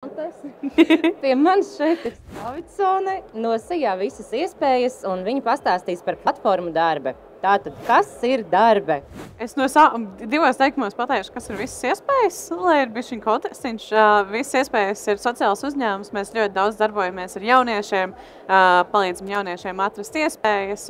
Pie manis šeit ir Slavicone no Sijā visas iespējas, un viņa pastāstīs par platformu Darbe. Tātad, kas ir Darbe? Es no divos teikumos pateikšu, kas ir visas iespējas, lai ir bišķiņ kontekstiņš. Visas iespējas ir sociāls uzņēmums. Mēs ļoti daudz darbojamies ar jauniešiem, palīdzam jauniešiem atrast iespējas,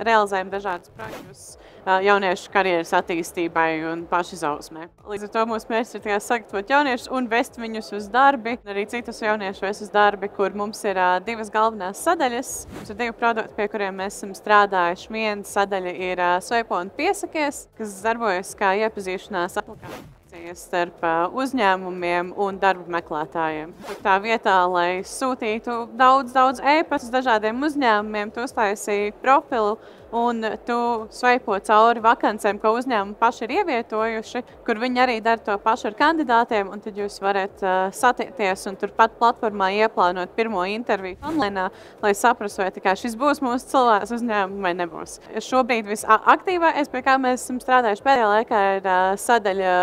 realizējam dažādus projektus jauniešu karjeras attīstībai un pašizausmē. Līdz ar to mūsu mērķis ir sagatavot jauniešus un vest viņus uz darbi, arī citus jauniešus vest uz darbi, kur mums ir divas galvenās sadaļas. Mums ir divi produkti, pie kuriem mēs esam strādājuši. Viena sadaļa ir Sveipo un Piesakies, kas darbojas kā iepazīšanās aplikācijas starp uzņēmumiem un darba meklētājiem. Tā vietā, lai sūtītu daudz e-pastus dažādiem uzņēmumiem, tu uztaisīji profilu un tu sveipo cauri vakancēm, ko uzņēmumi paši ir ievietojuši, kur viņi arī dara to pašu ar kandidātiem, un tad jūs varat satikties un turpat platformā ieplānot pirmo interviju online, lai saprastu, vai šis būs mūsu cilvēks uzņēmumi vai nebūs. Šobrīd visaktīvākais, pie kā mēs esam strādājuši pēdējā laikā, ir sadaļa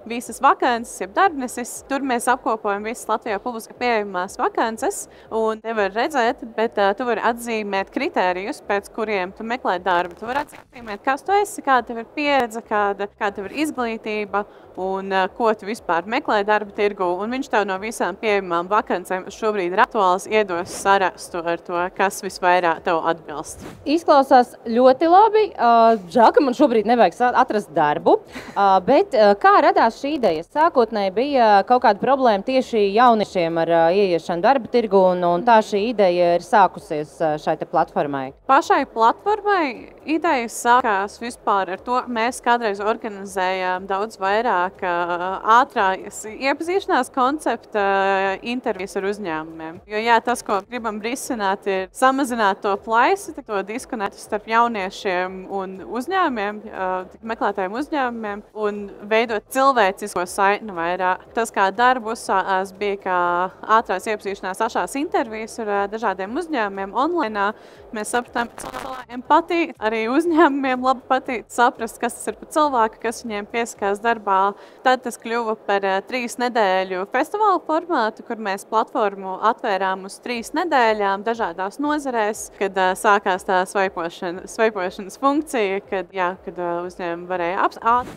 visas vakances, jeb darbnesis. Tur mēs apkopojam visas Latvijā publiski pieejamās vakances, un te var redzēt, bet tu vari atzīmēt kritērijus, pēc kuriem tu meklē darbu. Tu vari atzīmēt, kas tu esi, kāda tev ir pieredze, kāda tev ir izglītība un ko tu vispār meklē darba tirgu. Un viņš tev no visām pieejamām vakancēm šobrīd ir aktuāls, iedos sarakstu ar to, kas visvairāk tev atbilst. Izklausās ļoti labi. Žēl, ka man šobrīd nevajag atrast darbu, bet kā radās šī ideja? Sākotnēji bija kaut kāda problēma tieši jauniešiem ar ieiešanu darba tirgu, un tā šī ideja ir sākusies šai platformai. Pašai platformai ideja sākās vispār ar to, mēs kādreiz organizējām daudz vairāk ātrās iepazīšanās koncepta intervijas ar uzņēmumiem. Jo jā, tas, ko gribam risināt, ir samazināt to plaisu, to diskonektu starp jauniešiem un uzņēmumiem, meklētājiem uzņēmumiem, un veidot cilvēcisko saikni vairāk. Tas, kā darbu uzsākās, bija kā ātrās iepazīšanās ašās intervijas ar dažādiem uzņēmumiem online. Mēs sapratām, ka cilvēkiem patīk, arī uzņēmumiem labi patīk saprast, kas tas ir par cilvēku, kas viņiem piesakās darbā. Tad tas kļuva par 3 nedēļu festivālu formātu, kur mēs platformu atvērām uz 3 nedēļām dažādās nozarēs, kad sākās tā sveipošanas funkcija, kad uzņēmumi varēja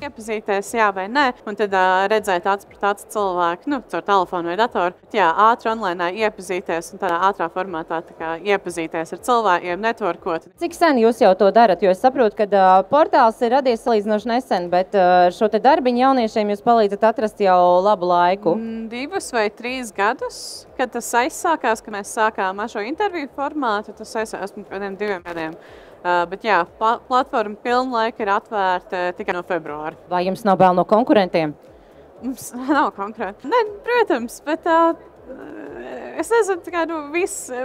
iepazīties, jā vai nē, un tad redzēt acu pret acu cilvēku, caur telefonu vai datoru. Jā, ātri online iepazīties un tādā ātrā formātā iepazīties ar cilvēkiem, networkot. Cik sen jūs jau to darat? Jo es saprotu, ka portāls ir radies salīdzinoši nesen, bet šo te darbiņu jauniešiem jūs palīdzat atrast jau labu laiku. 2 vai 3 gadus, kad tas aizsākās, kad mēs sākām ar šo interviju formātu, tas aizsākās pirms kādiem 2 gadiem. Bet jā, platforma pilnlaika ir atvērta tikai no februāra. Vai jums nav bail no konkurentiem? Mums nav konkurenti. Ne, protams, bet es nezinu,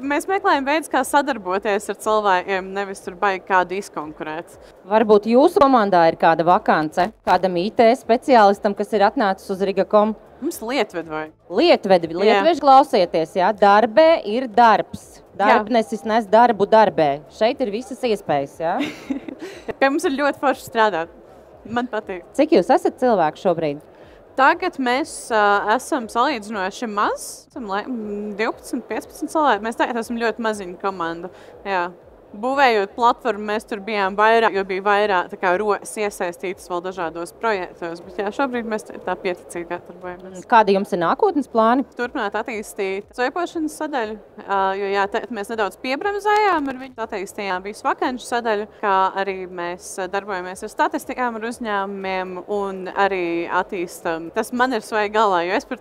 mēs meklējam veidus, kā sadarboties ar cilvēkiem, nevis tur baigi kādu izkonkurēt. Varbūt jūsu komandā ir kāda vakance, kādam IT speciālistam, kas ir atnācis uz Riga.com? Mums Lietvedi vajag. Lietveži klausieties, jā, Darbē ir darbs. Darbnesis nes darbu darbē. Šeit ir visas iespējas, jā? Mums ir ļoti forši strādāt. Man patīk. Cik jūs esat cilvēki šobrīd? Tagad mēs esam salīdzinoši maz, 12, 15 cilvēki. Mēs tagad esam ļoti maziņa komanda. Jā. Būvējot platformu, mēs tur bijām vairāk, jo bija vairāk rokas iesaistītas vēl dažādos projektos. Bet jā, šobrīd mēs tā pieticīgi darbojamies. Kādi jums ir nākotnes plāni? Turpināt attīstīt sveipošanas sadaļu, jo jā, mēs nedaudz piebremzējām ar viņu, attīstījām visu vakanču sadaļu, kā arī mēs darbojamies ar statistikām, ar uzņēmumiem un arī attīstam. Tas man ir svaigi galvā, jo es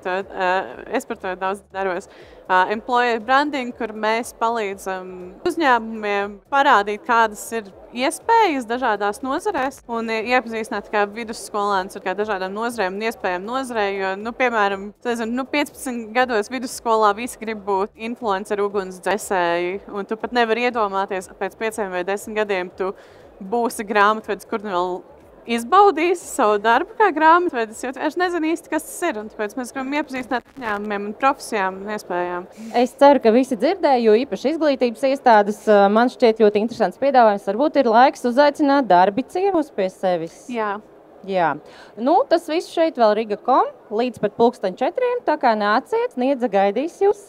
par to daudz darbos. Employer branding, kur mēs palīdzam uzņēmumiem parādīt, kādas ir iespējas dažādās nozarēs un iepazīstināt vidusskolēnus ar dažādām nozarēm un iespējām nozarē, jo, piemēram, 15 gados vidusskolā visi grib būt influenceri, ugunsdzēsēji, un tu pat nevari iedomāties, pēc 5 vai 10 gadiem tu būsi grāmatvedis, kur vēl izbaudīsi savu darbu kā grāmatvedis, jo es nezinu īsti, kas tas ir, un tāpēc mēs gribam iepazīstināt uzņēmumiem un profesijām un iespējām. Es ceru, ka visi dzirdēja, jo īpaši izglītības iestādes man šķiet ļoti interesants piedāvājums. Varbūt ir laiks uzaicināt darbi ciemos pie sevis. Jā. Jā, nu, tas viss šeit vēl Riga.com līdz pat 4:00, tā kā nāciet, Sniedza gaidīs jūs.